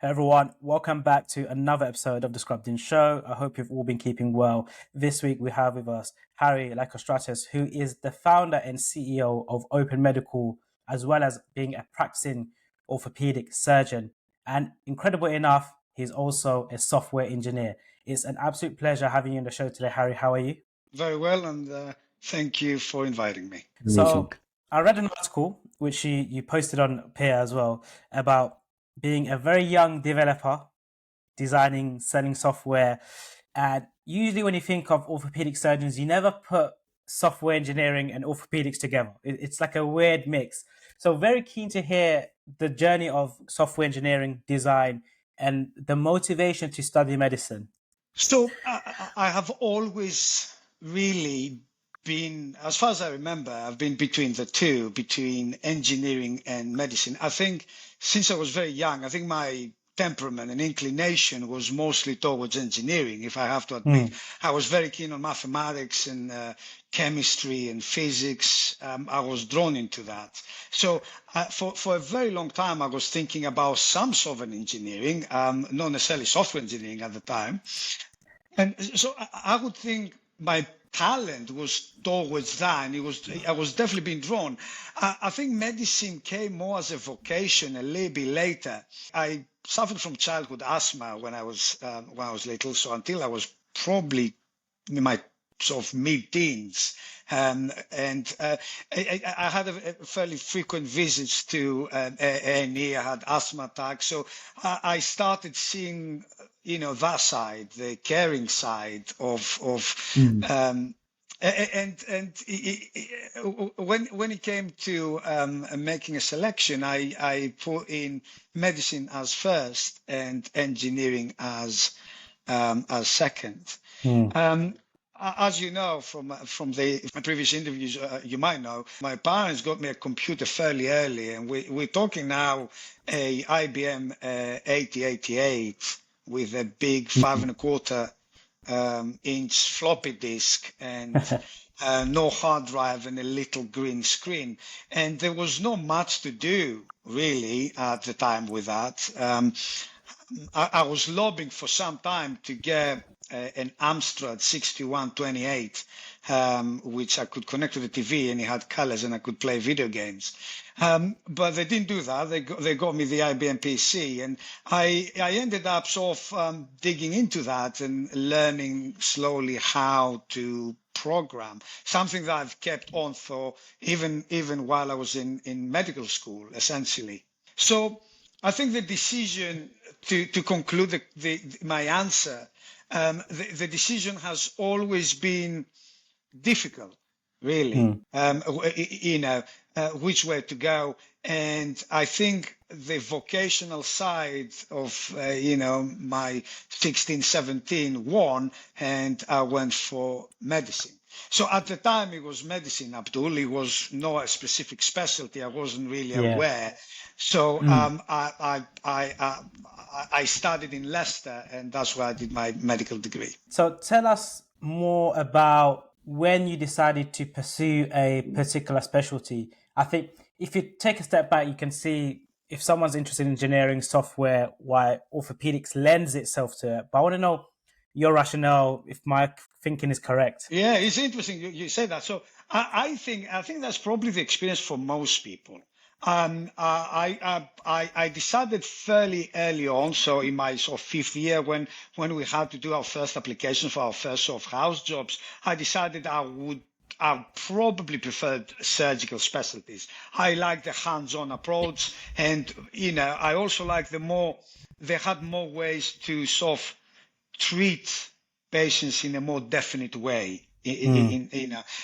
Hey everyone, welcome back to another episode of the Scrubbed In Show. I hope you've all been keeping well. This week we have with us Harry Lykostratis, who is the founder and CEO of Open Medical, as well as being a practicing orthopedic surgeon. And incredible enough, he's also a software engineer. It's an absolute pleasure having you on the show today, Harry. How are you? Very well, and thank you for inviting me. So I read an article which you posted on Peer as well about being a very young developer designing, selling software. And usually, when you think of orthopedic surgeons, you never put software engineering and orthopedics together. It's like a weird mix. So, very keen to hear the journey of software engineering, design, and the motivation to study medicine. So I have always really been, as far as I remember, I've been between the two, between engineering and medicine. I think since I was very young, I think my temperament and inclination was mostly towards engineering, if I have to admit. I was very keen on mathematics and chemistry and physics. I was drawn into that. So for a very long time, I was thinking about some software engineering, not necessarily software engineering at the time. And so I would think my talent was towards that, and I was definitely being drawn. I think medicine came more as a vocation a little bit later. I suffered from childhood asthma when I was little, so until I was probably in my sort of mid-teens. I had a fairly frequent visits to A&E. I had asthma attacks. So I started seeing, that side, the caring side of when it came to making a selection, I put in medicine as first and engineering as second. As you know from my previous interviews, you might know my parents got me a computer fairly early, and we're talking now a IBM 8088 with a big 5.25 inch floppy disk and no hard drive and a little green screen. And there was not much to do really at the time with that. I was lobbying for some time to get an Amstrad 6128, which I could connect to the TV, and it had colors and I could play video games. But they didn't do that. They got me the IBM PC, and I ended up sort of digging into that and learning slowly how to program, something that I've kept on for even while I was in medical school, essentially. So I think the decision to conclude my answer, the decision has always been difficult, really, which way to go. And I think the vocational side of, my 16, 17 won, and I went for medicine. So at the time it was medicine, Abdul. It was not a specific specialty. I wasn't really aware. So I studied in Leicester, and that's where I did my medical degree. So tell us more about when you decided to pursue a particular specialty. I think if you take a step back, you can see if someone's interested in engineering, software, why orthopedics lends itself to it. But I want to know your rationale, if my thinking is correct. Yeah, it's interesting you say that. So I think that's probably the experience for most people. I decided fairly early on, so in my sort of fifth year, when we had to do our first application for our first sort of house jobs, I decided I probably preferred surgical specialties. I like the hands-on approach, and I also like they had more ways to sort of treat patients in a more definite way.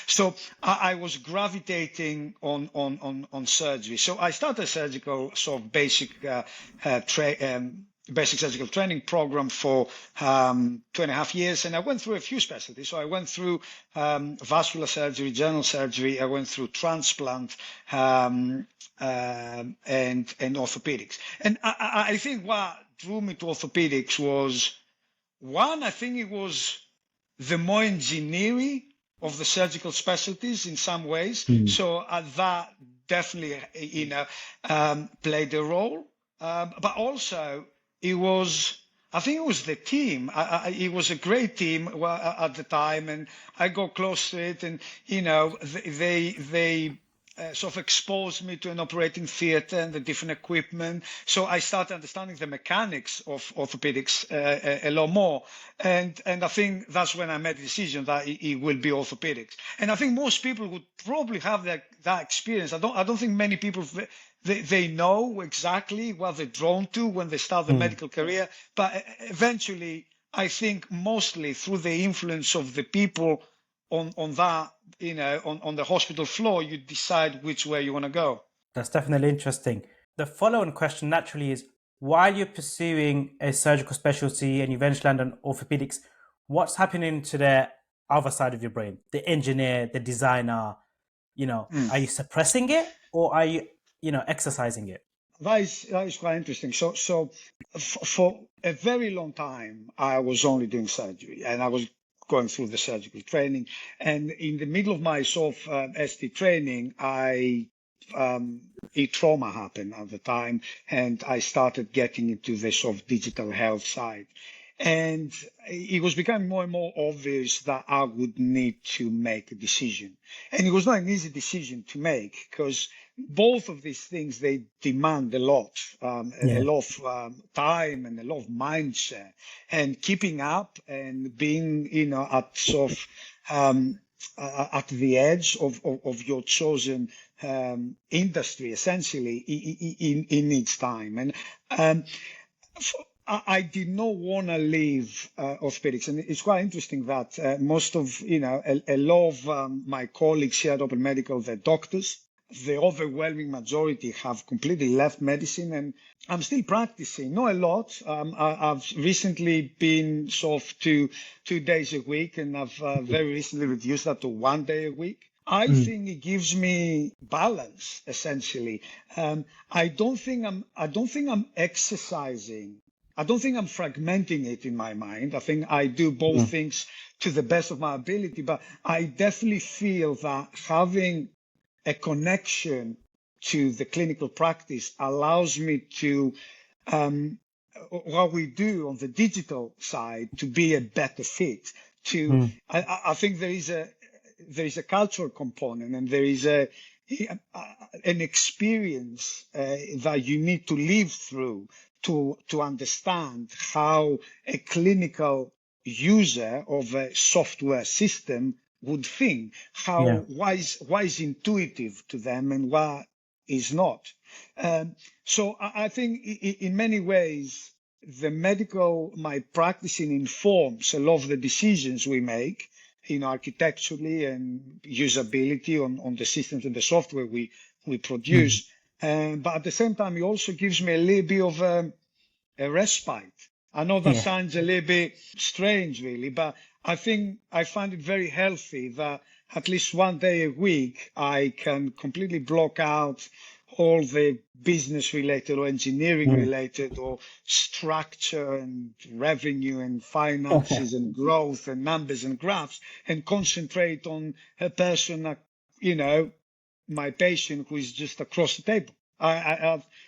So I was gravitating on surgery. So I started a surgical sort of basic surgical training program for 2.5 years, and I went through a few specialties. So I went through vascular surgery, general surgery. I went through transplant and orthopedics. And I think what drew me to orthopedics was one. I think it was the more engineering of the surgical specialties in some ways. So that definitely, played a role. But also, I think it was the team. It was a great team at the time, and I got close to it, and they sort of exposed me to an operating theatre and the different equipment. So I started understanding the mechanics of orthopedics a lot more. And I think that's when I made the decision that it will be orthopedics. And I think most people would probably have that experience. I don't think many people, they know exactly what they're drawn to when they start the medical career. But eventually, I think mostly through the influence of the people on that, on the hospital floor, you decide which way you want to go. That's definitely interesting. The follow-on question naturally is, while you're pursuing a surgical specialty and you eventually land on orthopedics, what's happening to the other side of your brain? The engineer, the designer, are you suppressing it or are you, exercising it? That is quite interesting. So for a very long time, I was only doing surgery, and I was going through the surgical training. And in the middle of my sort of ST training, a trauma happened at the time, and I started getting into the sort of digital health side. And it was becoming more and more obvious that I would need to make a decision. And it was not an easy decision to make, because both of these things, they demand a lot of time and a lot of mindset, and keeping up and being, at sort of at the edge of your chosen industry, essentially, it needs time. And I did not want to leave orthopedics, and it's quite interesting that most of, a lot of my colleagues here at Open Medical, they're doctors. The overwhelming majority have completely left medicine, and I'm still practicing, not a lot. I've recently been sort of two days a week, and I've very recently reduced that to 1 day a week. I think it gives me balance, essentially. I don't think I'm exercising. I don't think I'm fragmenting it in my mind. I think I do both things to the best of my ability, but I definitely feel that having a connection to the clinical practice allows me to, what we do on the digital side, to be a better fit. I think there is a cultural component, and there is an experience that you need to live through to understand how a clinical user of a software system would think, why is intuitive to them and why is not. So I think in many ways, my practicing informs a lot of the decisions we make, architecturally and usability on the systems and the software we produce. But at the same time, it also gives me a little bit of a respite. I know that sounds a little bit strange, really, but I think I find it very healthy that at least 1 day a week, I can completely block out all the business related or engineering related or structure and revenue and finances and growth and numbers and graphs, and concentrate on a person, my patient who is just across the table.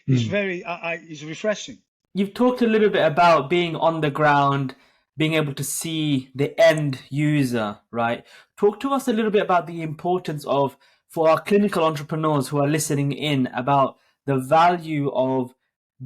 It's refreshing. You've talked a little bit about being on the ground, being able to see the end user, right? Talk to us a little bit about the importance of, for our clinical entrepreneurs who are listening in, about the value of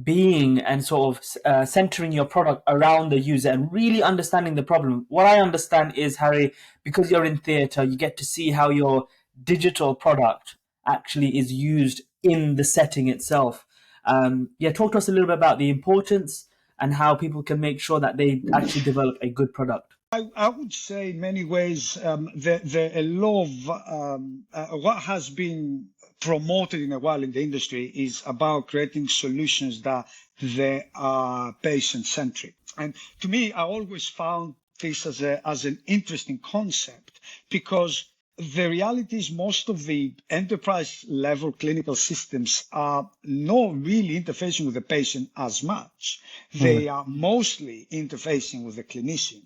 being and sort of centering your product around the user and really understanding the problem. What I understand is, Harry, because you're in theatre, you get to see how your digital product actually is used in the setting itself. Talk to us a little bit about the importance and how people can make sure that they actually develop a good product. I would say in many ways, a lot of what has been promoted in a while in the industry is about creating solutions that they are patient-centric. And to me, I always found this as an interesting concept, because the reality is most of the enterprise level clinical systems are not really interfacing with the patient as much. They are mostly interfacing with the clinician.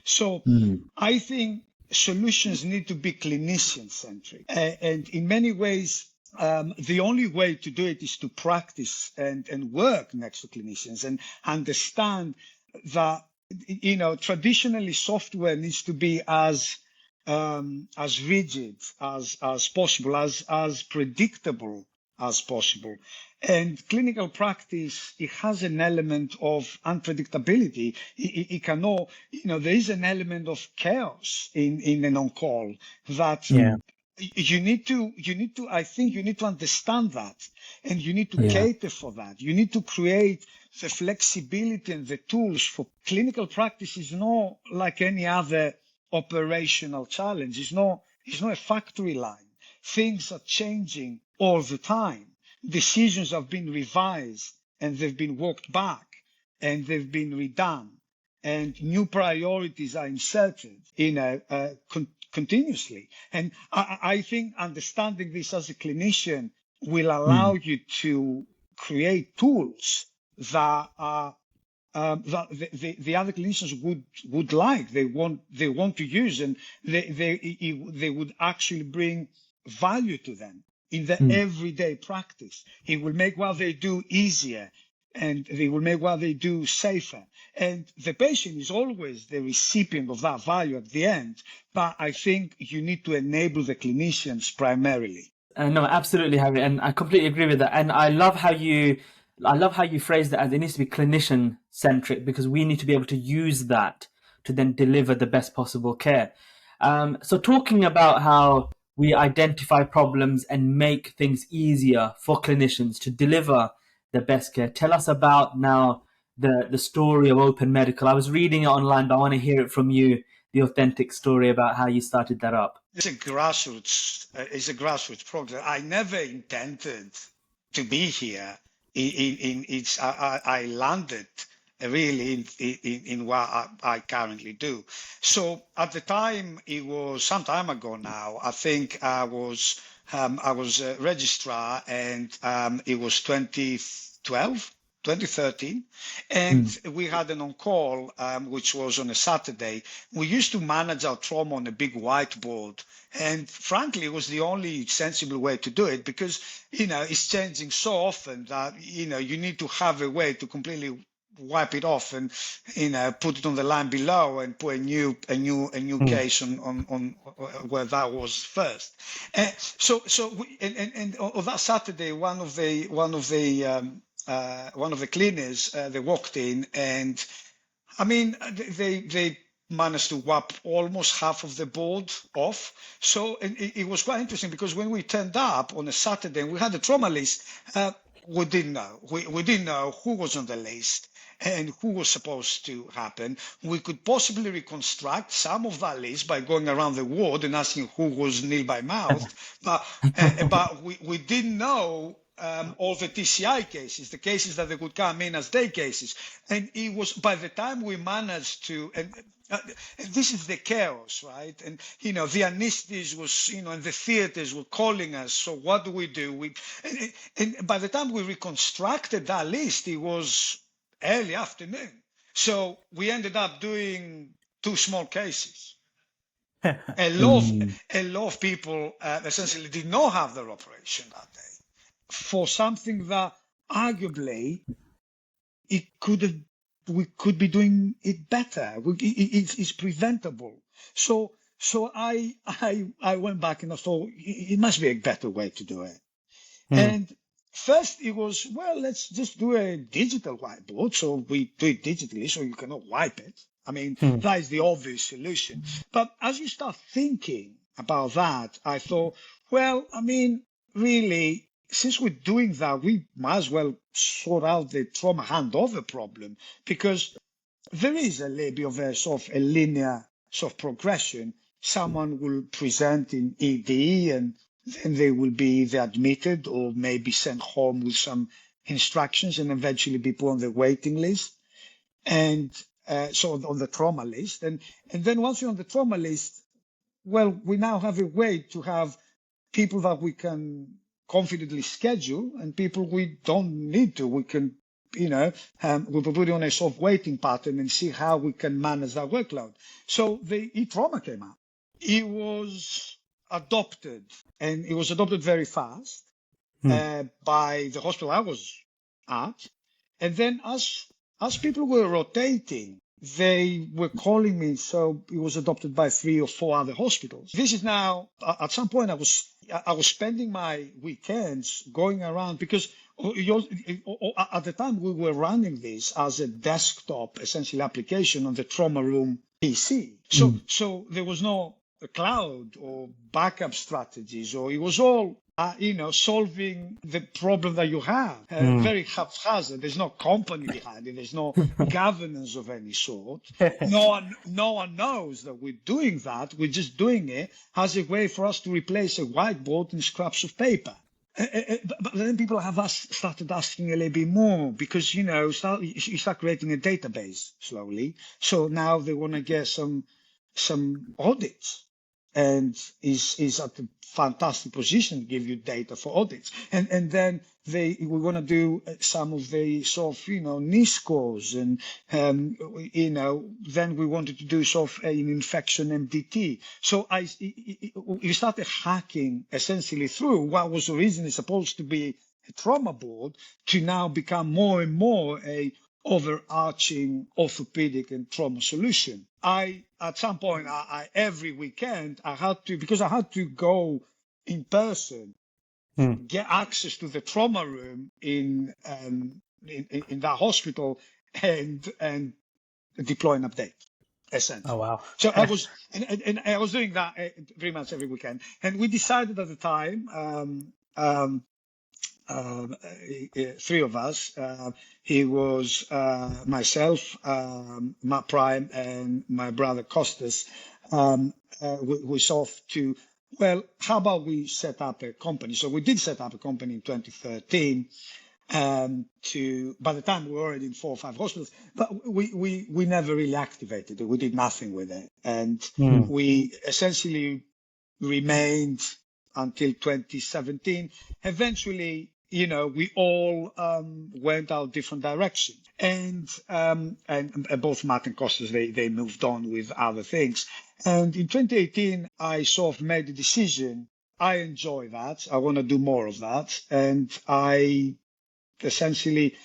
So I think solutions need to be clinician centric. And in many ways, the only way to do it is to practice and work next to clinicians and understand that, traditionally software needs to be as rigid as possible, as predictable as possible. And clinical practice, it has an element of unpredictability. It cannot, there is an element of chaos in an on-call that Yeah. I think you need to understand that, and you need to Yeah. cater for that. You need to create the flexibility and the tools for clinical practice. Is not like any other operational challenge. It's not a factory line. Things are changing all the time. Decisions have been revised and they've been walked back and they've been redone, and new priorities are inserted, continuously. And I think understanding this as a clinician will allow you to create tools that are that the other clinicians would like, they want to use, and they would actually bring value to them in their everyday practice. It will make what they do easier, and they will make what they do safer. And the patient is always the recipient of that value at the end. But I think you need to enable the clinicians primarily. No, absolutely, Harry, and I completely agree with that. And I love how you phrase that as it needs to be clinician centric, because we need to be able to use that to then deliver the best possible care. So talking about how we identify problems and make things easier for clinicians to deliver the best care. Tell us about now the story of Open Medical. I was reading it online, but I want to hear it from you, the authentic story about how you started that up. It's a grassroots program. I never intended to be here. I landed really in what I currently do. So at the time, it was some time ago now. I think I was a registrar, and it was 2012. 2013, and we had an on-call, which was on a Saturday. We used to manage our trauma on a big whiteboard, and frankly, it was the only sensible way to do it, because it's changing so often that you need to have a way to completely wipe it off and put it on the line below and put a new case on where that was first. So on that Saturday, one of the cleaners, they walked in, and I mean, they managed to wipe almost half of the board off. So it was quite interesting, because when we turned up on a Saturday and we had a trauma list, we didn't know. We didn't know who was on the list and who was supposed to happen. We could possibly reconstruct some of that list by going around the ward and asking who was nil by mouth, but we didn't know all the TCI cases, the cases that they would come in as day cases. And it was by the time we managed to, and this is the chaos, right? And, the anesthetists was, and the theaters were calling us. So what do? And by the time we reconstructed that list, it was early afternoon. So we ended up doing 2 small cases. A lot of people essentially did not have their operation that day, for something that arguably we could be doing it better. It's preventable. So I went back and I thought it must be a better way to do it. And first it was, well, let's just do a digital whiteboard. So we do it digitally, so you cannot wipe it. I mean, that is the obvious solution. But as you start thinking about that, I thought, well, I mean, really, since we're doing that, we might as well sort out the trauma handover problem, because there is a little bit of a sort of a linear sort of progression. Someone will present in ED, and then they will be either admitted or maybe sent home with some instructions and eventually be put on the waiting list. And so on the trauma list. And then once you're on the trauma list, well, we now have a way to have people that we can confidently schedule and people we don't need to. We can, we'll put it on a soft waiting pattern and see how we can manage that workload. So the e-trauma came out. It was adopted, and it was adopted very fast. by the hospital I was at. And then as people were rotating, they were calling me, so it was adopted by 3 or 4 other hospitals. This is now, at some point, I was spending my weekends going around because at the time we were running this as a desktop, essentially application on the trauma room PC. So there was no cloud or backup strategies, or it was all solving the problem that you have. Very haphazard. There's no company behind it. There's no governance of any sort. No one knows that we're doing that. We're just doing it as a way for us to replace a whiteboard and scraps of paper. But then people have started asking a little bit more because, you start creating a database slowly. So now they want to get some audits, and is at a fantastic position to give you data for audits. And then we want to do some of the sort of, niche scores, and, then we wanted to do sort of an infection MDT. So you started hacking essentially through what was originally supposed to be a trauma board to now become more and more a overarching orthopedic and trauma solution. At some point, every weekend, I had to go in person, get access to the trauma room in that hospital, and deploy an update. Essentially. Oh wow! So I was and I was doing that pretty much every weekend, and we decided at the time. 3 of us. He was myself, Matt Prime, and my brother Costas. We sought to, well, how about we set up a company? So we did set up a company in 2013. By the time we were already in 4 or 5 hospitals, but we never really activated it. We did nothing with it, and we essentially remained until 2017. Eventually, we all went our different directions, and both Matt and Costas, they moved on with other things. And in 2018, I sort of made a decision. I enjoy that. I want to do more of that, and I essentially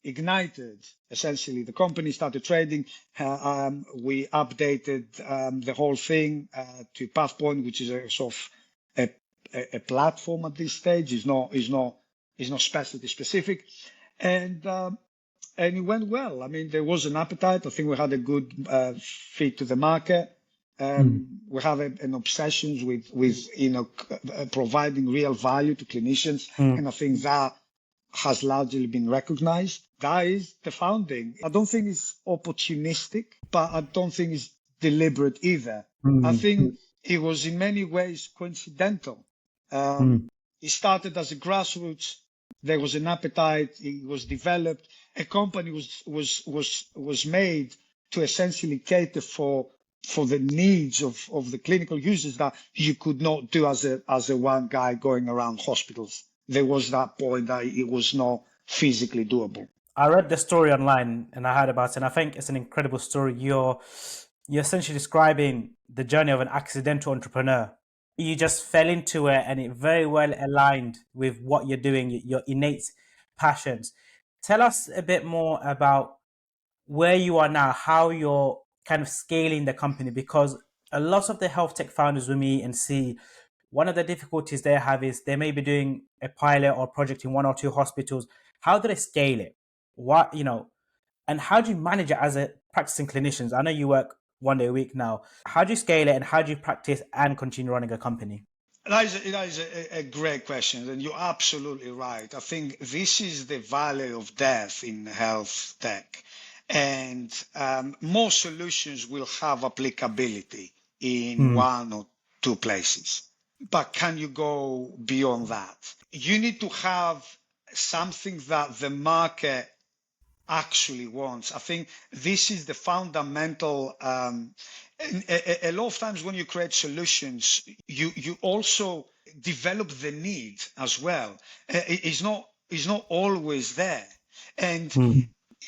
ignited essentially the company, started trading. We updated the whole thing to PathPoint, which is a sort of a platform at this stage. Is not specialty specific, and it went well. I mean, there was an appetite. I think we had a good fit to the market. We have an obsession with providing real value to clinicians, and I think that has largely been recognized. That is the founding. I don't think it's opportunistic, but I don't think it's deliberate either. I think it was in many ways coincidental. It started as a grassroots. There was an appetite. It was developed. A company was made to essentially cater for the needs of the clinical users that you could not do as a one guy going around hospitals. There was that point that it was not physically doable. I read the story online and I heard about it, and I think it's an incredible story. You're essentially describing the journey of an accidental entrepreneur. You just fell into it, and it very well aligned with what you're doing, your innate passions. Tell us a bit more about where you are now, how you're kind of scaling the company, because a lot of the health tech founders we meet and see, one of the difficulties they have is they may be doing a pilot or project in 1 or 2 hospitals. How do they scale it? And how do you manage it as a practicing clinicians? I know you work 1 day a week now. How do you scale it, and how do you practice and continue running a company? That is a great question, and you're absolutely right. I think this is the valley of death in health tech, and most solutions will have applicability in 1 or 2 places. But can you go beyond that? You need to have something that the market actually wants. I think this is the fundamental. A lot of times when you create solutions, you also develop the need as well. It's not always there, and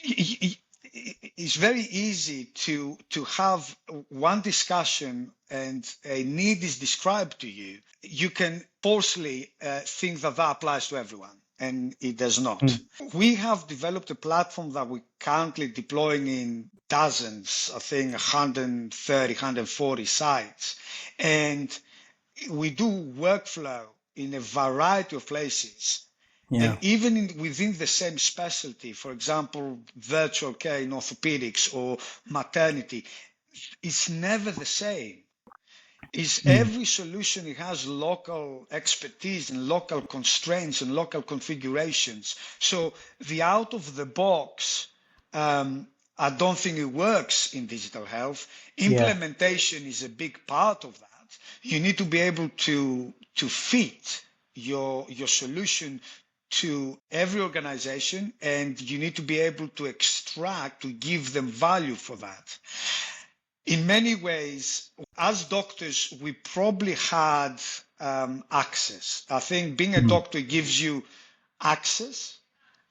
it's very easy to have one discussion and a need is described to you. You can falsely think that that applies to everyone, and it does not. We have developed a platform that we're currently deploying in dozens, I think 130, 140 sites. And we do workflow in a variety of places. And even within the same specialty, for example, virtual care in orthopedics or maternity, it's never the same. Every solution, it has local expertise and local constraints and local configurations. So the out of the box, I don't think it works in digital health. Implementation is a big part of that. You need to be able to fit your solution to every organization, and you need to be able to extract, to give them value for that. In many ways, as doctors, we probably had access. I think being a doctor gives you access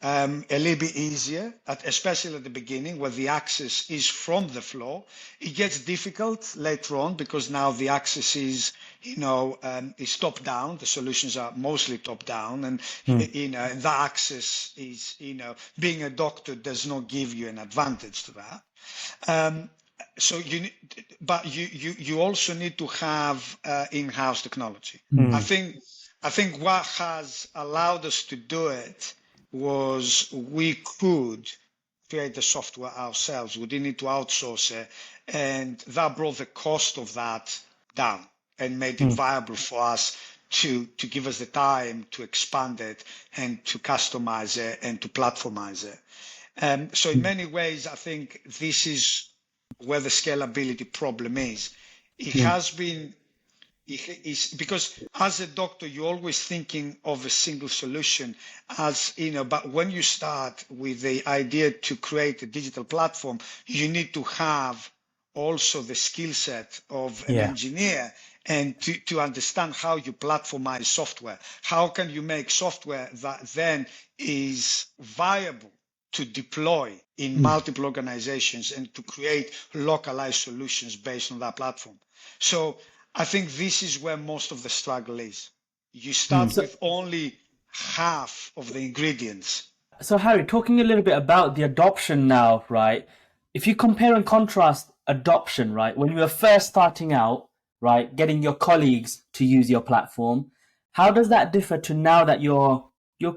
a little bit easier, especially at the beginning where the access is from the floor. It gets difficult later on because now the access is, is top down. The solutions are mostly top down, and and that access is, being a doctor does not give you an advantage to that. So you also need to have in-house technology. I think what has allowed us to do it was we could create the software ourselves. We didn't need to outsource it, and that brought the cost of that down and made it viable for us to give us the time to expand it and to customize it and to platformize it. So in many ways, I think this is where the scalability problem is. It has been, because as a doctor, you're always thinking of a single solution but when you start with the idea to create a digital platform, you need to have also the skill set of an engineer and to understand how you platformize software. How can you make software that then is viable to deploy in multiple organizations and to create localized solutions based on that platform? So I think this is where most of the struggle is. You start with only half of the ingredients. So Harry, talking a little bit about the adoption now, right? If you compare and contrast adoption, right, when you were first starting out, right, getting your colleagues to use your platform, how does that differ to now that you're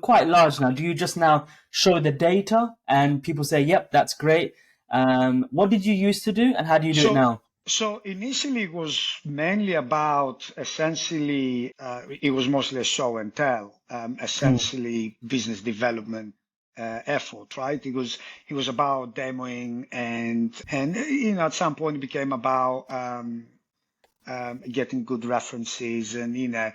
quite large now? Do you just now show the data and people say, yep, that's great? What did you used to do and how do you do it now? So initially it was mainly about essentially, it was mostly a show and tell, essentially business development effort, right? It was about demoing and at some point it became about getting good references and and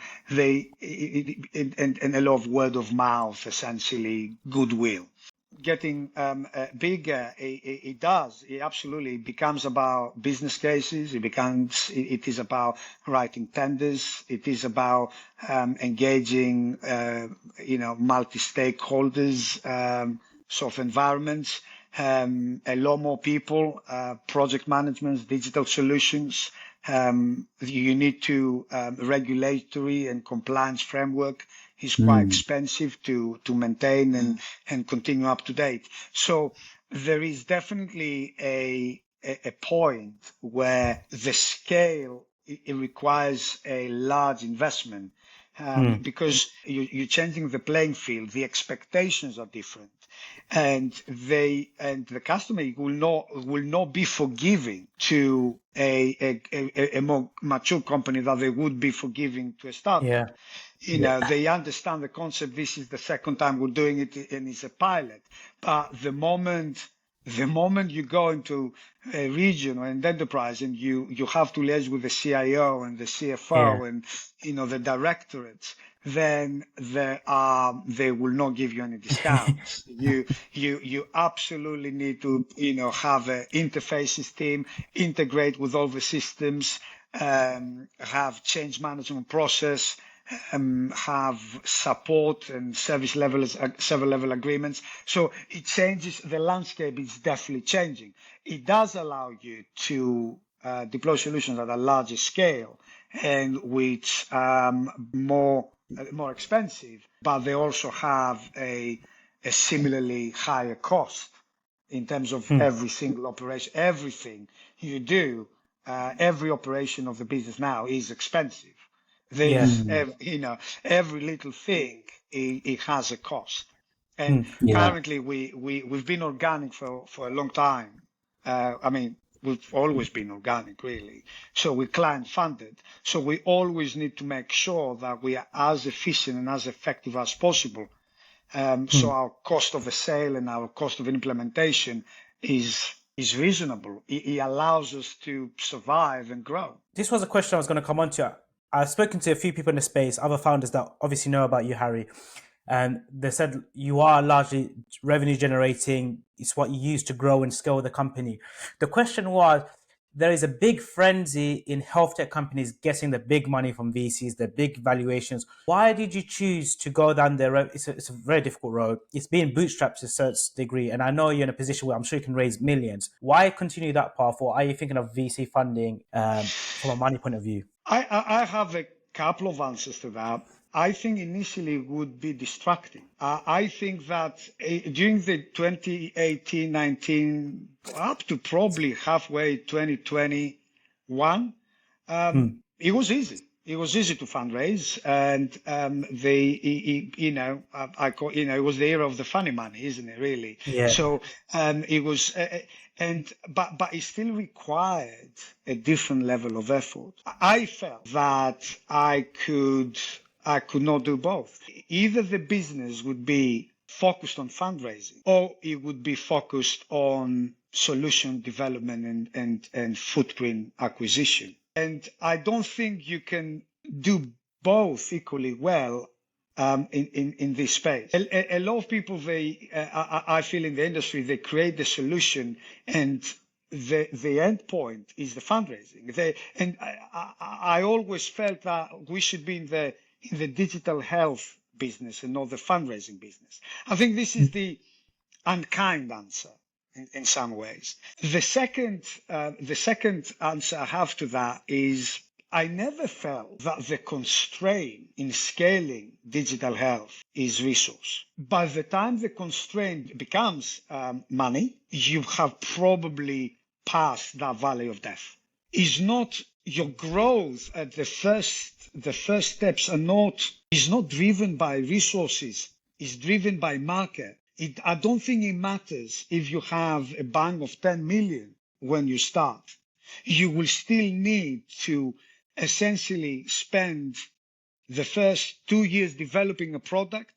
a lot of word of mouth, essentially goodwill. Getting bigger, it absolutely becomes about business cases. It is about writing tenders. It is about engaging multi-stakeholders sort of environments. A lot more people, project management, digital solutions. You need to regulatory and compliance framework is quite expensive to maintain and continue up to date. So there is definitely a point where the scale, it requires a large investment because you're changing the playing field. The expectations are different. And the customer will not be forgiving to a more mature company that they would be forgiving to a startup. They understand the concept. This is the second time we're doing it, and it's a pilot. But the moment you go into a region or an enterprise and you have to liaise with the CIO and the CFO and the directorates, then they will not give you any discounts. You absolutely need to have an interfaces team, integrate with all the systems, have change management process, have support and service level agreements. So it changes. The landscape is definitely changing. It does allow you to deploy solutions at a larger scale and with more more expensive, but they also have a similarly higher cost in terms of every single operation. Everything you do, every operation of the business now is expensive. Yeah. There's, every little thing, it has a cost. And Yeah. currently, we've been organic for a long time. I mean, we've always been organic, really. So we're client funded. So we always need to make sure that we are as efficient and as effective as possible. So our cost of a sale and our cost of implementation is reasonable. It allows us to survive and grow. This was a question I was going to come on to. I've spoken to a few people in the space, other founders that obviously know about you, Harry, and they said you are largely revenue generating. It's what you use to grow and scale the company. The question was, there is a big frenzy in health tech companies getting the big money from VCs, the big valuations. Why did you choose to go down the road? It's a very difficult road. It's being bootstrapped to a certain degree. And I know you're in a position where I'm sure you can raise millions. Why continue that path? Or are you thinking of VC funding from a money point of view? I have a couple of answers to that. I think initially it would be distracting. I think that during the 2018-19, up to probably halfway 2021, it was easy. It was easy to fundraise, and it was the era of the funny money, isn't it? Really. Yeah. So it was, but it still required a different level of effort. I felt that I could not do both. Either the business would be focused on fundraising, or it would be focused on solution development and footprint acquisition. And I don't think you can do both equally well in this space. A lot of people, I feel in the industry, they create the solution and the end point is the fundraising. I always felt that we should be in the digital health business and not the fundraising business. I think this is the unkind answer in some ways. The second answer I have to that is I never felt that the constraint in scaling digital health is resource. By the time the constraint becomes money, you have probably passed that valley of death. Is not your growth at the first steps is not driven by resources, is driven by market. I don't think it matters if you have a bank of 10 million when you start. You will still need to essentially spend the first 2 years developing a product,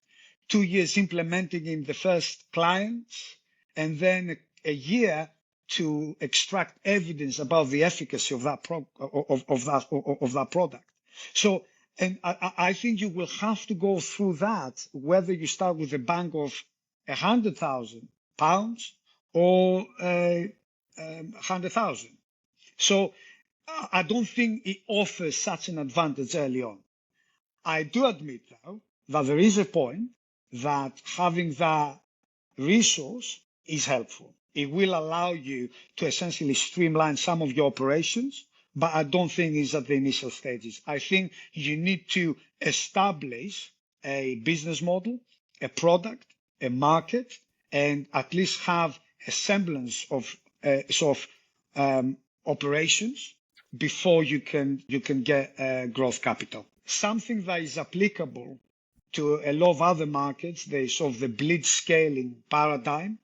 2 years implementing in the first clients, and then a year to extract evidence about the efficacy of that product. So, and I think you will have to go through that, whether you start with a bank of £100,000 or 100,000. So I don't think it offers such an advantage early on. I do admit, though, that there is a point that having that resource is helpful. It will allow you to essentially streamline some of your operations, but I don't think it's at the initial stages. I think you need to establish a business model, a product, a market, and at least have a semblance of operations before you can get growth capital. Something that is applicable to a lot of other markets, the sort of the blitz scaling paradigm,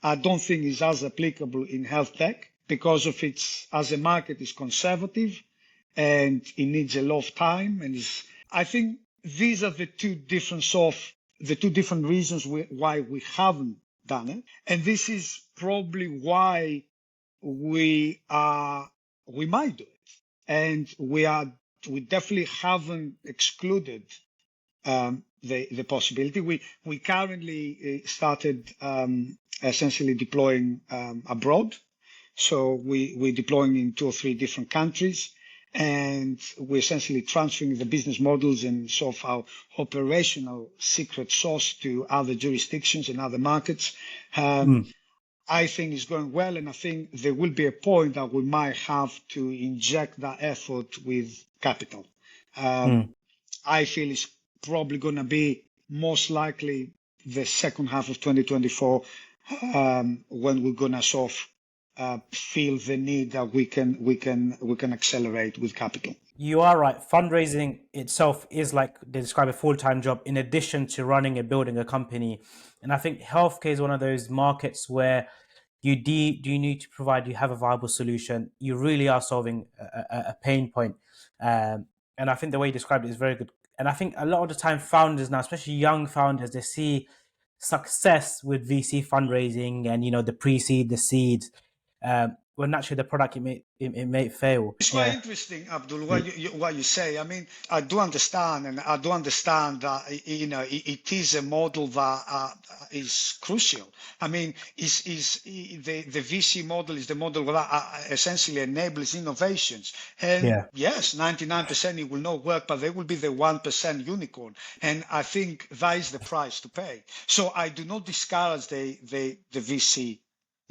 I don't think is as applicable in health tech because of its, as a market, is conservative and it needs a lot of time. And I think these are the two different reasons why we haven't done it. And this is probably why we might do it. And we definitely haven't excluded the possibility. We currently started essentially deploying abroad. So we're deploying in 2 or 3 different countries, and we're essentially transferring the business models and sort of our operational secret sauce to other jurisdictions and other markets. I think it's going well, and I think there will be a point that we might have to inject that effort with capital. I feel it's probably going to be most likely the second half of 2024 when we're going to sort of feel the need that we can accelerate with capital. You are right. Fundraising itself is, like they describe, a full-time job in addition to running and building a company. And I think healthcare is one of those markets where you need to provide, you have a viable solution. You really are solving a pain point. And I think the way you described it is very good. And I think a lot of the time founders now, especially young founders, they see success with VC fundraising and, the pre-seed, the seeds. When naturally the product it may fail. It's quite interesting, Abdul, what you say. I mean, I do understand that it is a model that is crucial. I mean, the VC model is the model that essentially enables innovations. And yes, 99% it will not work, but there will be the 1% unicorn. And I think that is the price to pay. So I do not discourage the VC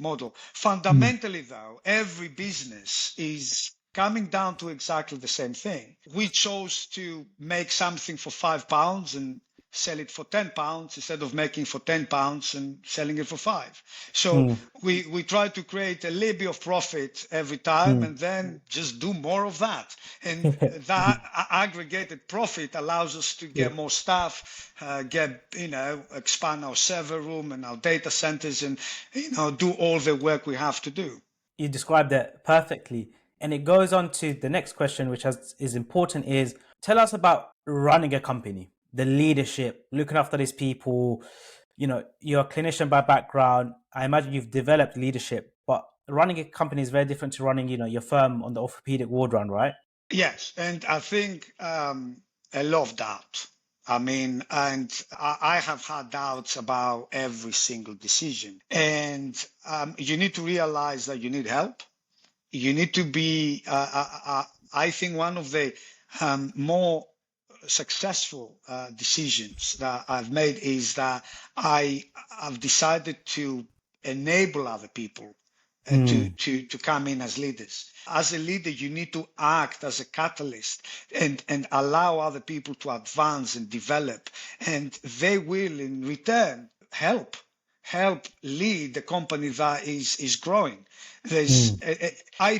model. Fundamentally, though, every business is coming down to exactly the same thing. We chose to make something for £5 and sell it for £10 instead of making for £10 and selling it for 5. So we try to create a little bit of profit every time and then just do more of that. And that aggregated profit allows us to get more staff, expand our server room and our data centers and, do all the work we have to do. You described that perfectly. And it goes on to the next question, which is important, is tell us about running a company, the leadership, looking after these people. You're a clinician by background. I imagine you've developed leadership, but running a company is very different to running, your firm on the orthopedic ward run, right? Yes. And I think a lot of doubt. I mean, and I have had doubts about every single decision. And you need to realize that you need help. You need to be, I think one of the more successful decisions that I've made is that I have decided to enable other people to come in as leaders. As a leader, you need to act as a catalyst and allow other people to advance and develop. And they will, in return, help lead the company that is growing. I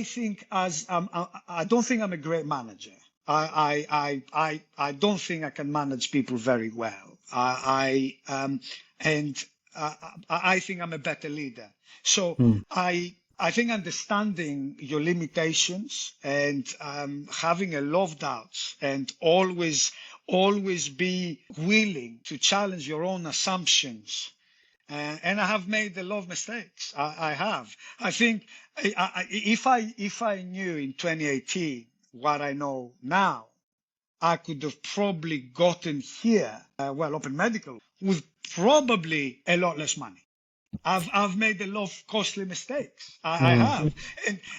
think as I don't think I'm a great manager. I don't think I can manage people very well. I think I'm a better leader. So I think understanding your limitations and having a lot of doubts and always be willing to challenge your own assumptions. And I have made a lot of mistakes. I have. I think if I knew in 2018 what I know now, I could have probably gotten here, Open Medical, with probably a lot less money. I've made a lot of costly mistakes. I have.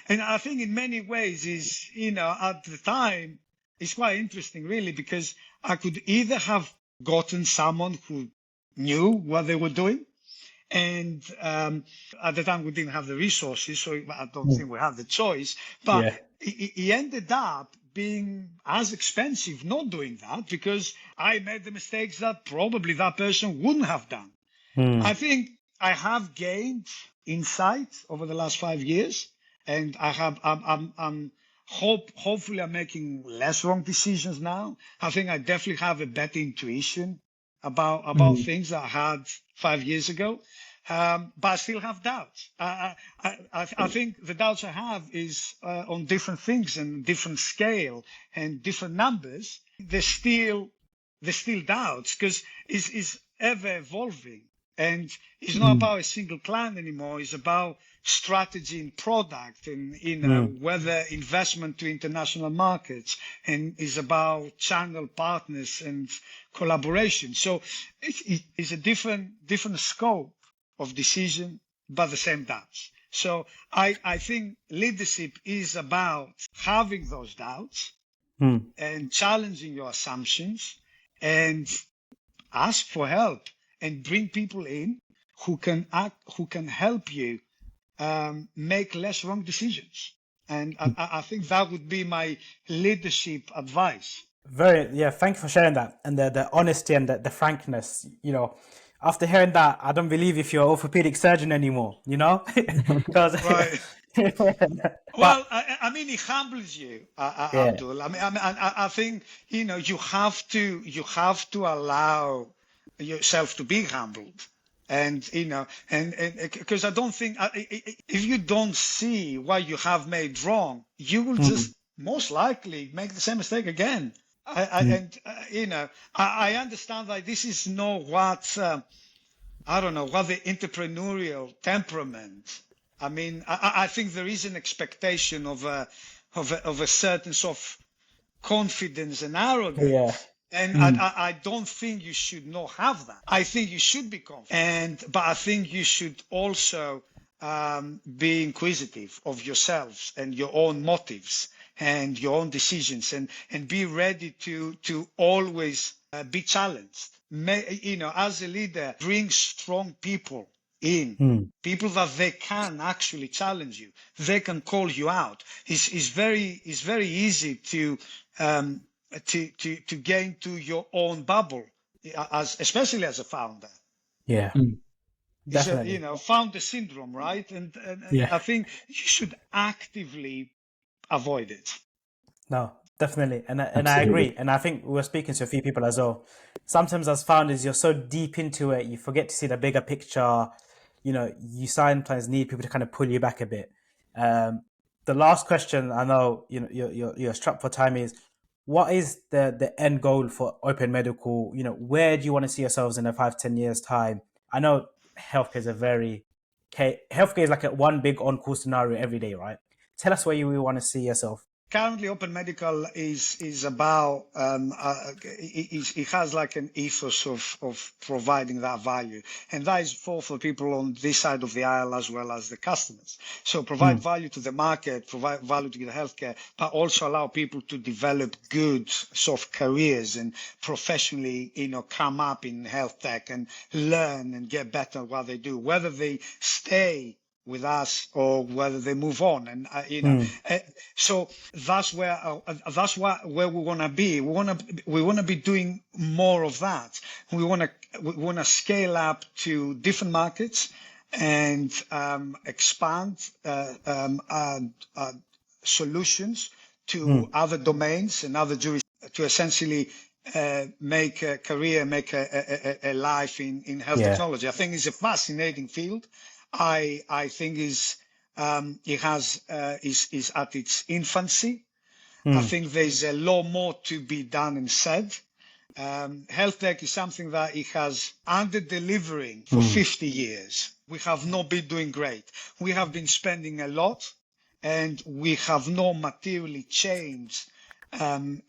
And I think in many ways is, at the time, it's quite interesting really, because I could either have gotten someone who knew what they were doing. And at the time we didn't have the resources, so I don't think we had the choice. But he ended up being as expensive not doing that, because I made the mistakes that probably that person wouldn't have done. I think I have gained insight over the last 5 years, and hopefully I'm making less wrong decisions now. I think I definitely have a better intuition about things that I had 5 years ago. But I still have doubts. I think the doubts I have is on different things and different scale and different numbers. They're still doubts, because it's ever evolving. And it's not about a single client anymore. It's about strategy and product and, whether investment to international markets, and it's about channel partners and collaboration. So it's a different scope of decision, but the same doubts. So I think leadership is about having those doubts and challenging your assumptions and ask for help and bring people in who can help you make less wrong decisions. And I think that would be my leadership advice. Thank you for sharing that and the honesty and the frankness. After hearing that, I don't believe if you're an orthopedic surgeon anymore, because Right. but Well, I mean, it humbles you, yeah. Abdul. I think you have to allow yourself to be humbled, and and because I don't think if you don't see what you have made wrong, you will Mm, just most likely make the same mistake again. mm, And I understand that this is not what. I don't know what the entrepreneurial temperament. I mean, I think there is an expectation of a certain sort of confidence and yeah. arrogance. And Mm, I don't think you should not have that. I think you should be confident. But I think you should also be inquisitive of yourselves and your own motives and your own decisions and be ready to always be challenged. As a leader, bring strong people in, mm, people that they can actually challenge you, they can call you out. It's very easy um, to get into your own bubble, especially as a founder. yeah, Mm. It's a definitely. founder syndrome, right? And Yeah. I think you should actively avoid it. No, definitely, and I Absolutely. agree, and I think we're speaking to a few people as well. Sometimes as founders, you're so deep into it, you forget to see the bigger picture. You sometimes need people to kind of pull you back a bit. Um, the last question, I know you're strapped for time, is what is the end goal for Open Medical? Where do you want to see yourselves in a 5-10 years time? I know healthcare is a very healthcare is like a one big on call scenario every day, right? Tell us where you want to see yourself. Currently, Open Medical is about it has like an ethos of providing that value, and that is for people on this side of the aisle as well as the customers. So provide Mm, value to the market, provide value to the healthcare, but also allow people to develop good sort of careers and professionally, come up in health tech and learn and get better at what they do, whether they stay with us or whether they move on. And mm, so that's where we want to be. We want to be doing more of that. We want to scale up to different markets and expand solutions to mm, other domains and other jurisdictions to essentially make a career, make a life in health yeah. technology. I think it's a fascinating field. I think is at its infancy. I Mm, think there's a lot more to be done and said. Health tech is something that it has under delivering for mm, 50 years. We have not been doing great. We have been spending a lot and we have not materially changed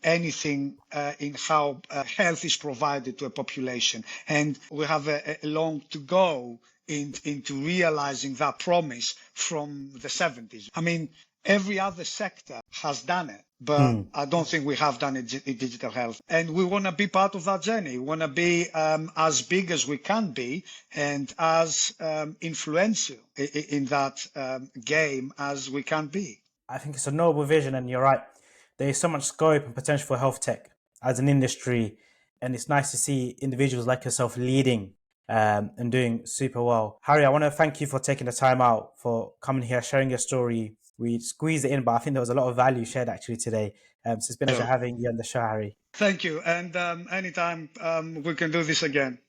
anything in how health is provided to a population. And we have a long to go into realizing that promise from the 70s. I mean, every other sector has done it, but mm. I don't think we have done it in digital health. And we want to be part of that journey. We want to be as big as we can be and as influential in that game as we can be. I think it's a noble vision, and you're right. There is so much scope and potential for health tech as an industry, and it's nice to see individuals like yourself leading and doing super well. Harry, I want to thank you for taking the time out for coming here, sharing your story. We squeezed it in, but I think there was a lot of value shared actually today. So it's been a pleasure So having you on the show, Harry. thank you. And anytime we can do this again.